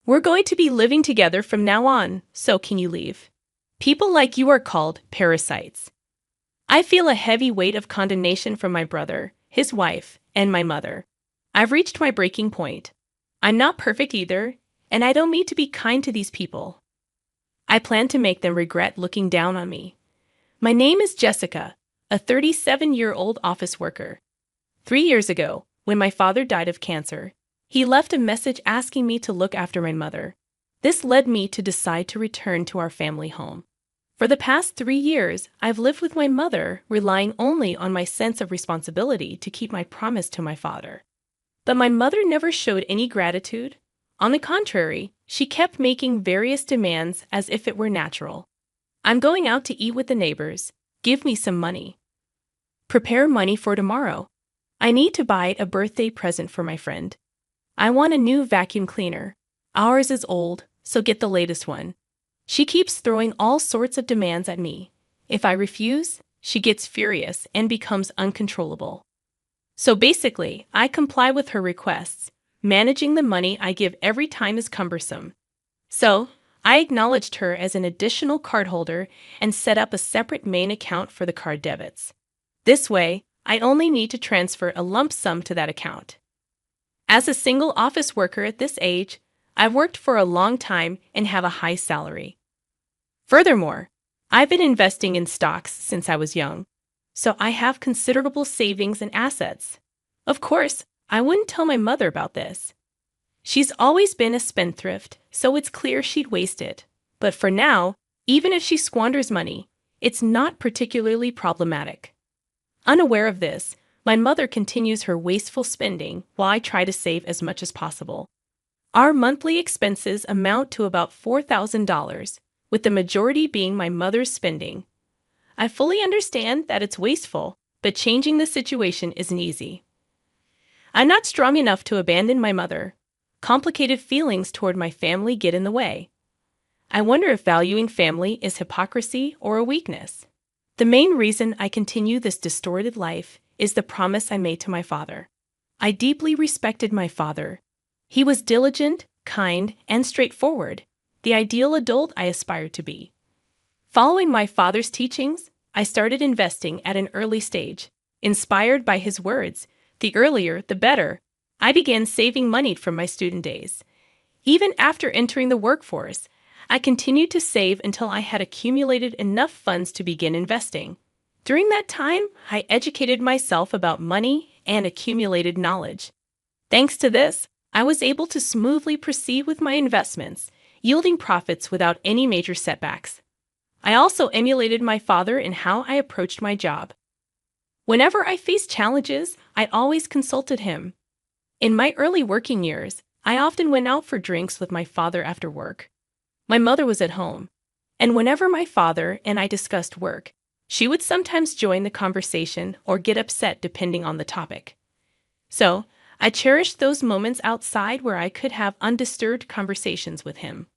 We're going to be living together from now on, so can you leave? People like you are called parasites. I feel a heavy weight of condemnation from my brother, his wife, and my mother. I've reached my breaking point. I'm not perfect either, and I don't mean to be kind to these people. I plan to make them regret looking down on me. My name is Jessica, a 37-year-old office worker. 3 years ago, when my father died of cancer, he left a message asking me to look after my mother. This led me to decide to return to our family home. For the past 3 years, I've lived with my mother, relying only on my sense of responsibility to keep my promise to my father. But my mother never showed any gratitude. On the contrary, she kept making various demands as if it were natural. I'm going out to eat with the neighbors. Give me some money. Prepare money for tomorrow. I need to buy a birthday present for my friend. I want a new vacuum cleaner. Ours is old, so get the latest one. She keeps throwing all sorts of demands at me. If I refuse, she gets furious and becomes uncontrollable. So basically, I comply with her requests. Managing the money I give every time is cumbersome. So, I acknowledged her as an additional cardholder and set up a separate main account for the card debits. This way, I only need to transfer a lump sum to that account. As a single office worker at this age, I've worked for a long time and have a high salary. Furthermore, I've been investing in stocks since I was young, so I have considerable savings and assets. Of course, I wouldn't tell my mother about this. She's always been a spendthrift, so it's clear she'd waste it. But for now, even if she squanders money, it's not particularly problematic. Unaware of this, my mother continues her wasteful spending while I try to save as much as possible. Our monthly expenses amount to about $4,000, with the majority being my mother's spending. I fully understand that it's wasteful, but changing the situation isn't easy. I'm not strong enough to abandon my mother. Complicated feelings toward my family get in the way. I wonder if valuing family is hypocrisy or a weakness. The main reason I continue this distorted life is the promise I made to my father. I deeply respected my father. He was diligent, kind, and straightforward, the ideal adult I aspired to be. Following my father's teachings, I started investing at an early stage. Inspired by his words, the earlier, the better, I began saving money from my student days. Even after entering the workforce, I continued to save until I had accumulated enough funds to begin investing. During that time, I educated myself about money and accumulated knowledge. Thanks to this, I was able to smoothly proceed with my investments, yielding profits without any major setbacks. I also emulated my father in how I approached my job. Whenever I faced challenges, I always consulted him. In my early working years, I often went out for drinks with my father after work. My mother was at home, and whenever my father and I discussed work, she would sometimes join the conversation or get upset depending on the topic. So, I cherished those moments outside where I could have undisturbed conversations with him.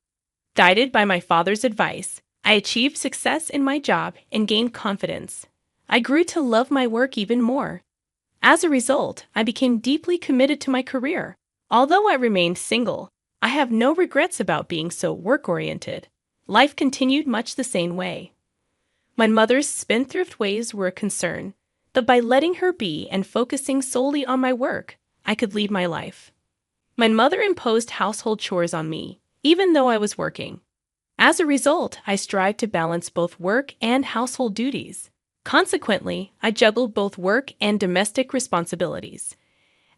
Guided by my father's advice, I achieved success in my job and gained confidence. I grew to love my work even more. As a result, I became deeply committed to my career. Although I remained single, I have no regrets about being so work-oriented. Life continued much the same way. My mother's spendthrift ways were a concern, but by letting her be and focusing solely on my work, I could lead my life. My mother imposed household chores on me, even though I was working. As a result, I strived to balance both work and household duties. Consequently, I juggled both work and domestic responsibilities.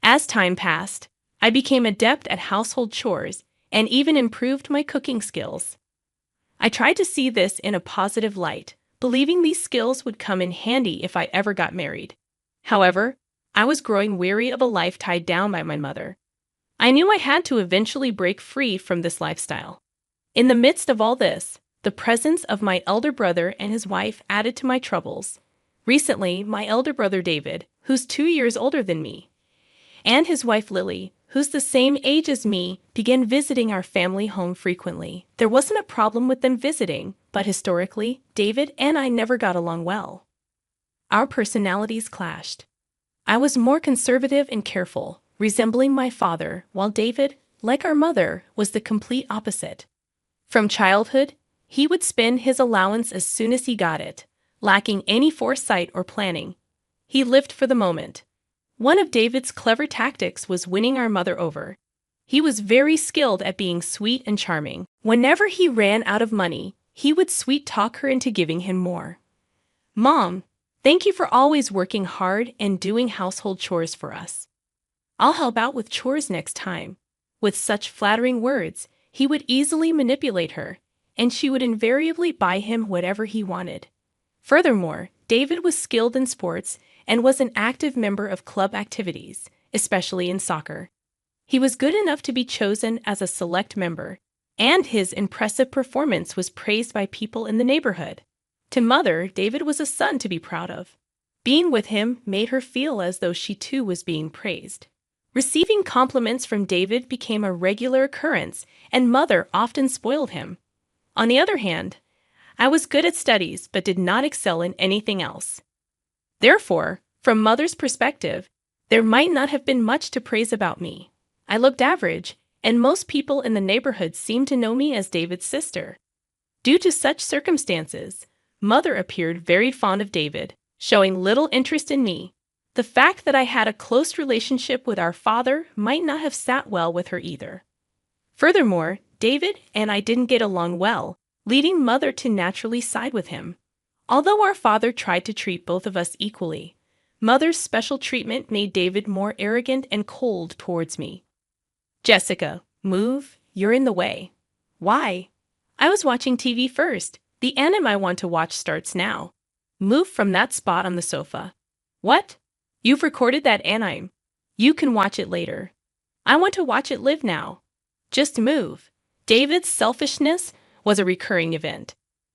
As time passed, I became adept at household chores and even improved my cooking skills. I tried to see this in a positive light, believing these skills would come in handy if I ever got married. However, I was growing weary of a life tied down by my mother. I knew I had to eventually break free from this lifestyle. In the midst of all this, the presence of my elder brother and his wife added to my troubles. Recently, my elder brother David, who's 2 years older than me, and his wife Lily, who's the same age as me, began visiting our family home frequently. There wasn't a problem with them visiting, but historically, David and I never got along well. Our personalities clashed. I was more conservative and careful, resembling my father, while David, like our mother, was the complete opposite. From childhood, he would spend his allowance as soon as he got it, lacking any foresight or planning. He lived for the moment. One of David's clever tactics was winning our mother over. He was very skilled at being sweet and charming. Whenever he ran out of money, he would sweet-talk her into giving him more. "Mom, thank you for always working hard and doing household chores for us. I'll help out with chores next time." With such flattering words, he would easily manipulate her, and she would invariably buy him whatever he wanted. Furthermore, David was skilled in sports and was an active member of club activities, especially in soccer. He was good enough to be chosen as a select member, and his impressive performance was praised by people in the neighborhood. To Mother, David was a son to be proud of. Being with him made her feel as though she too was being praised. Receiving compliments from David became a regular occurrence, and Mother often spoiled him. On the other hand, I was good at studies but did not excel in anything else. Therefore, from Mother's perspective, there might not have been much to praise about me. I looked average, and most people in the neighborhood seemed to know me as David's sister. Due to such circumstances, Mother appeared very fond of David, showing little interest in me. The fact that I had a close relationship with our father might not have sat well with her either. Furthermore, David and I didn't get along well, leading Mother to naturally side with him. Although our father tried to treat both of us equally, Mother's special treatment made David more arrogant and cold towards me. "Jessica, move, you're in the way." "Why?" "I was watching TV first. The anime I want to watch starts now." "Move from that spot on the sofa." "What? You've recorded that anime. You can watch it later." "I want to watch it live now." "Just move." David's selfishness was a recurring event.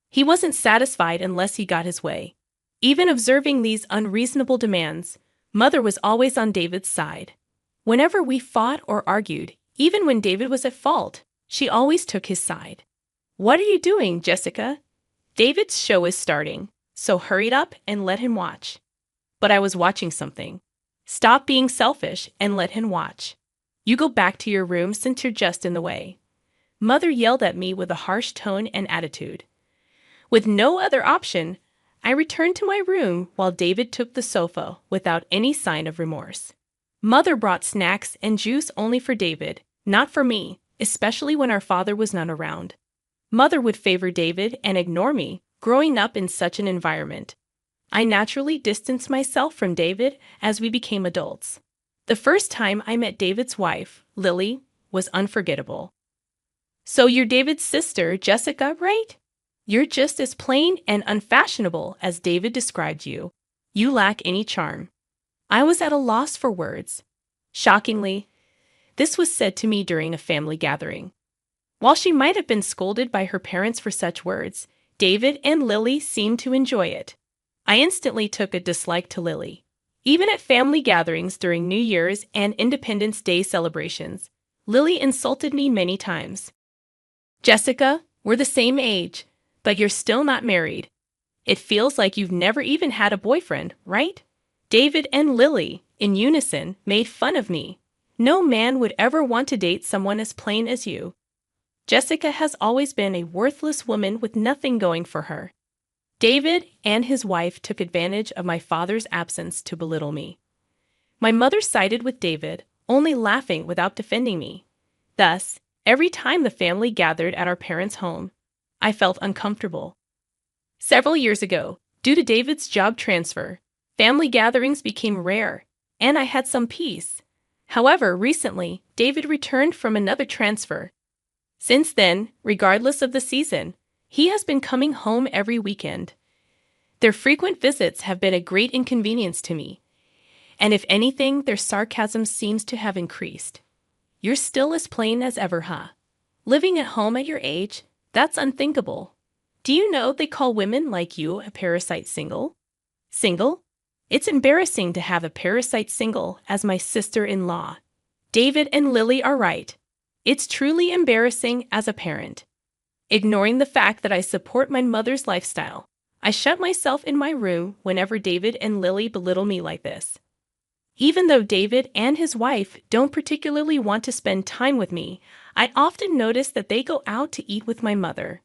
He wasn't satisfied unless he got his way. Even observing these unreasonable demands, Mother was always on David's side. Whenever we fought or argued, even when David was at fault, she always took his side. "What are you doing, Jessica?" "David's show is starting, so hurry up and let him watch." "But I was watching something." "Stop being selfish and let him watch. You go back to your room since you're just in the way." Mother yelled at me with a harsh tone and attitude. With no other option, I returned to my room while David took the sofa without any sign of remorse. Mother brought snacks and juice only for David, not for me, especially when our father was not around. Mother would favor David and ignore me, growing up in such an environment. I naturally distanced myself from David as we became adults. The first time I met David's wife, Lily, was unforgettable. "So you're David's sister, Jessica, right? You're just as plain and unfashionable as David described you. You lack any charm." I was at a loss for words. Shockingly, this was said to me during a family gathering. While she might have been scolded by her parents for such words, David and Lily seemed to enjoy it. I instantly took a dislike to Lily. Even at family gatherings during New Year's and Independence Day celebrations, Lily insulted me many times. "Jessica, we're the same age, but you're still not married. It feels like you've never even had a boyfriend, right?" David and Lily, in unison, made fun of me. "No man would ever want to date someone as plain as you. Jessica has always been a worthless woman with nothing going for her." David and his wife took advantage of my father's absence to belittle me. My mother sided with David, only laughing without defending me. Thus, every time the family gathered at our parents' home, I felt uncomfortable. Several years ago, due to David's job transfer, family gatherings became rare, and I had some peace. However, recently, David returned from another transfer. Since then, regardless of the season, he has been coming home every weekend. Their frequent visits have been a great inconvenience to me, and if anything, their sarcasm seems to have increased. "You're still as plain as ever, huh? Living at home at your age? That's unthinkable. Do you know they call women like you a parasite single?" "Single? It's embarrassing to have a parasite single as my sister-in-law." David and Lily are right. It's truly embarrassing as a parent. Ignoring the fact that I support my mother's lifestyle, I shut myself in my room whenever David and Lily belittle me like this. Even though David and his wife don't particularly want to spend time with me, I often notice that they go out to eat with my mother.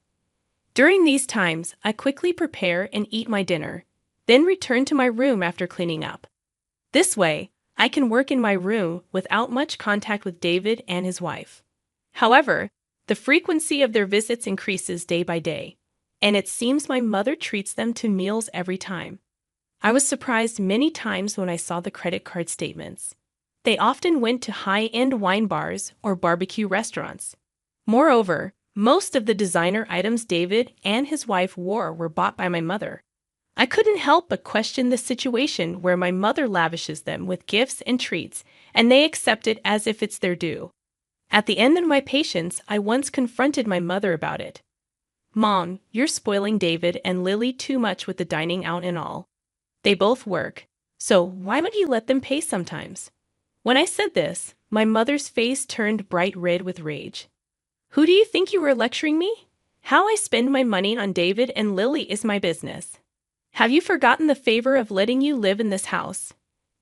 During these times, I quickly prepare and eat my dinner, then return to my room after cleaning up. This way, I can work in my room without much contact with David and his wife. However, the frequency of their visits increases day by day, and it seems my mother treats them to meals every time. I was surprised many times when I saw the credit card statements. They often went to high-end wine bars or barbecue restaurants. Moreover, most of the designer items David and his wife wore were bought by my mother. I couldn't help but question the situation where my mother lavishes them with gifts and treats, and they accept it as if it's their due. At the end of my patience, I once confronted my mother about it. "Mom, you're spoiling David and Lily too much with the dining out and all. They both work, so why would you let them pay sometimes?" When I said this, my mother's face turned bright red with rage. "Who do you think you were lecturing me? How I spend my money on David and Lily is my business. Have you forgotten the favor of letting you live in this house?"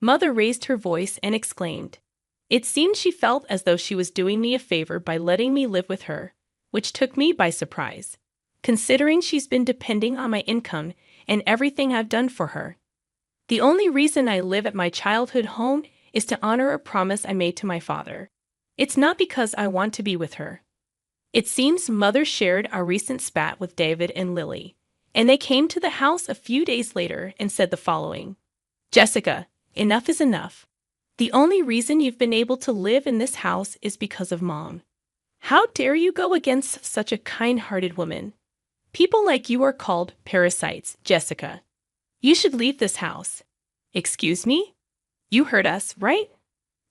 Mother raised her voice and exclaimed. It seemed she felt as though she was doing me a favor by letting me live with her, which took me by surprise, considering she's been depending on my income and everything I've done for her. The only reason I live at my childhood home is to honor a promise I made to my father. It's not because I want to be with her. It seems Mother shared our recent spat with David and Lily, and they came to the house a few days later and said the following. "Jessica, enough is enough. The only reason you've been able to live in this house is because of Mom. How dare you go against such a kind-hearted woman? People like you are called parasites, Jessica. You should leave this house." "Excuse me? You heard us, right?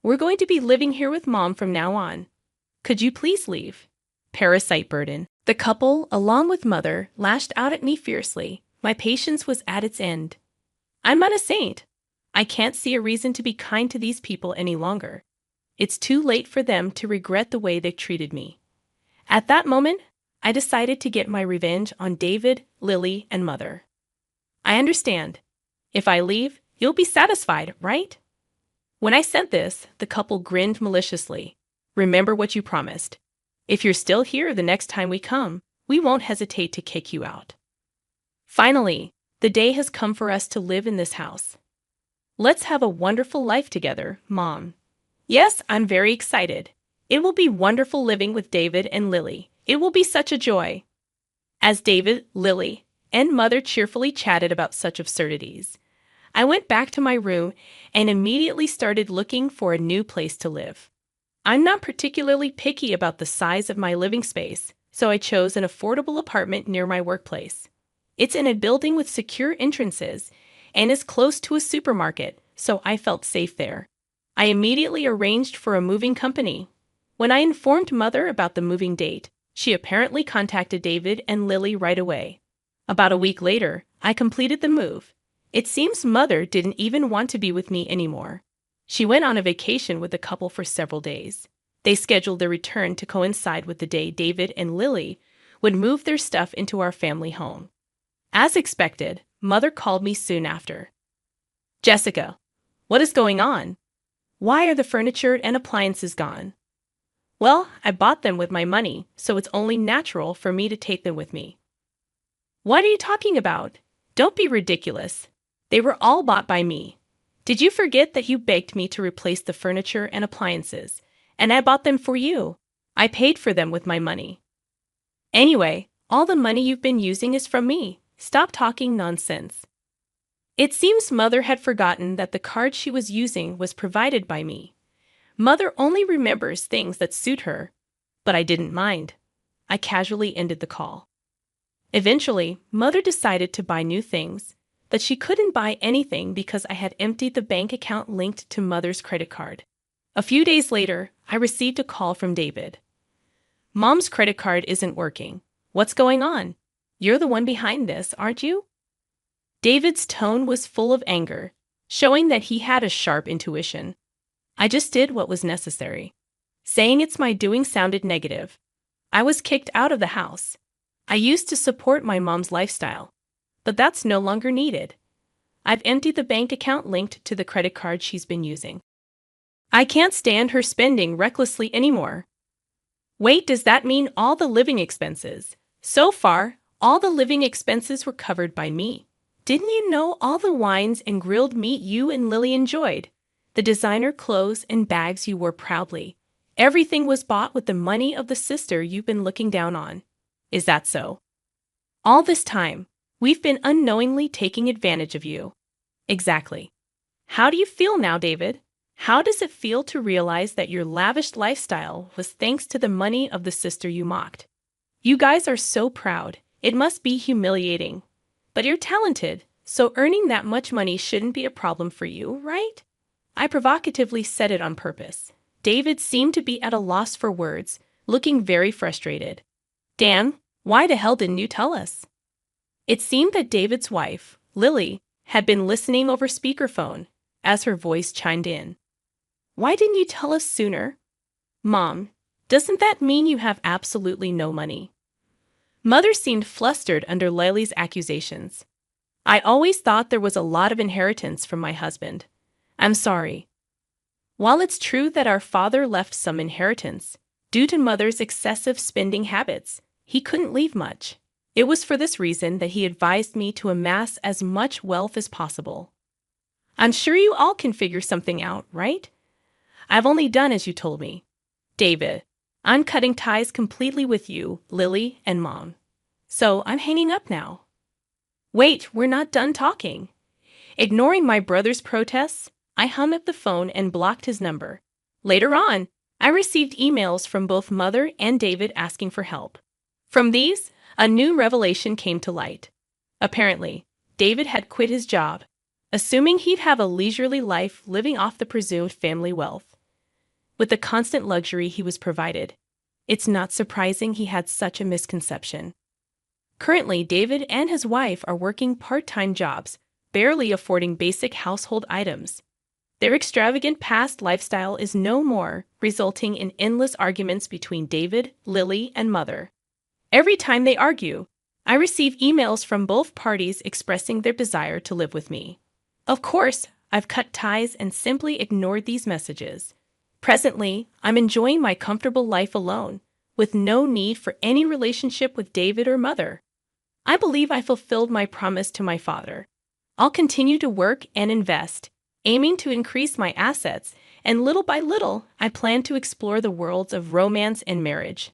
We're going to be living here with Mom from now on. Could you please leave?" Parasite burden. The couple, along with Mother, lashed out at me fiercely. My patience was at its end. I'm not a saint. I can't see a reason to be kind to these people any longer. It's too late for them to regret the way they treated me. At that moment, I decided to get my revenge on David, Lily, and Mother. "I understand. If I leave, you'll be satisfied, right?" When I said this, the couple grinned maliciously. "Remember what you promised. If you're still here the next time we come, we won't hesitate to kick you out." Finally, the day has come for us to live in this house. Let's have a wonderful life together, Mom. Yes, I'm very excited. It will be wonderful living with David and Lily. It will be such a joy. As David, Lily, and Mother cheerfully chatted about such absurdities, I went back to my room and immediately started looking for a new place to live. I'm not particularly picky about the size of my living space, so I chose an affordable apartment near my workplace. It's in a building with secure entrances and is close to a supermarket, so I felt safe there. I immediately arranged for a moving company. When I informed Mother about the moving date, she apparently contacted David and Lily right away. About a week later, I completed the move. It seems Mother didn't even want to be with me anymore. She went on a vacation with the couple for several days. They scheduled their return to coincide with the day David and Lily would move their stuff into our family home. As expected, Mother called me soon after. "Jessica, what is going on? Why are the furniture and appliances gone?" "Well, I bought them with my money, so it's only natural for me to take them with me." "What are you talking about? Don't be ridiculous. They were all bought by me. Did you forget that you begged me to replace the furniture and appliances, and I bought them for you? I paid for them with my money. Anyway, all the money you've been using is from me. Stop talking nonsense." It seems Mother had forgotten that the card she was using was provided by me. Mother only remembers things that suit her, but I didn't mind. I casually ended the call. Eventually, Mother decided to buy new things, but she couldn't buy anything because I had emptied the bank account linked to Mother's credit card. A few days later, I received a call from David. "Mom's credit card isn't working. What's going on? You're the one behind this, aren't you?" David's tone was full of anger, showing that he had a sharp intuition. I just did what was necessary. Saying it's my doing sounded negative. I was kicked out of the house. I used to support my mom's lifestyle, but that's no longer needed. I've emptied the bank account linked to the credit card she's been using. I can't stand her spending recklessly anymore. Wait, does that mean all the living expenses? So far, all the living expenses were covered by me. Didn't you know all the wines and grilled meat you and Lily enjoyed? The designer clothes and bags you wore proudly. Everything was bought with the money of the sister you've been looking down on. Is that so? All this time, we've been unknowingly taking advantage of you. Exactly. How do you feel now, David? How does it feel to realize that your lavish lifestyle was thanks to the money of the sister you mocked? You guys are so proud. It must be humiliating. But you're talented, so earning that much money shouldn't be a problem for you, right? I provocatively said it on purpose. David seemed to be at a loss for words, looking very frustrated. Dan, why the hell didn't you tell us? It seemed that David's wife, Lily, had been listening over speakerphone as her voice chimed in. Why didn't you tell us sooner? Mom, doesn't that mean you have absolutely no money? Mother seemed flustered under Lily's accusations. I always thought there was a lot of inheritance from my husband. I'm sorry. While it's true that our father left some inheritance, due to Mother's excessive spending habits, he couldn't leave much. It was for this reason that he advised me to amass as much wealth as possible. I'm sure you all can figure something out, right? I've only done as you told me. David, I'm cutting ties completely with you, Lily, and Mom. So I'm hanging up now. Wait, we're not done talking. Ignoring my brother's protests, I hung up the phone and blocked his number. Later on, I received emails from both Mother and David asking for help. From these, a new revelation came to light. Apparently, David had quit his job, assuming he'd have a leisurely life living off the presumed family wealth. With the constant luxury he was provided, it's not surprising he had such a misconception. Currently, David and his wife are working part-time jobs, barely affording basic household items. Their extravagant past lifestyle is no more, resulting in endless arguments between David, Lily, and Mother. Every time they argue, I receive emails from both parties expressing their desire to live with me. Of course, I've cut ties and simply ignored these messages. Presently, I'm enjoying my comfortable life alone, with no need for any relationship with David or Mother. I believe I fulfilled my promise to my father. I'll continue to work and invest, aiming to increase my assets, and little by little, I plan to explore the worlds of romance and marriage.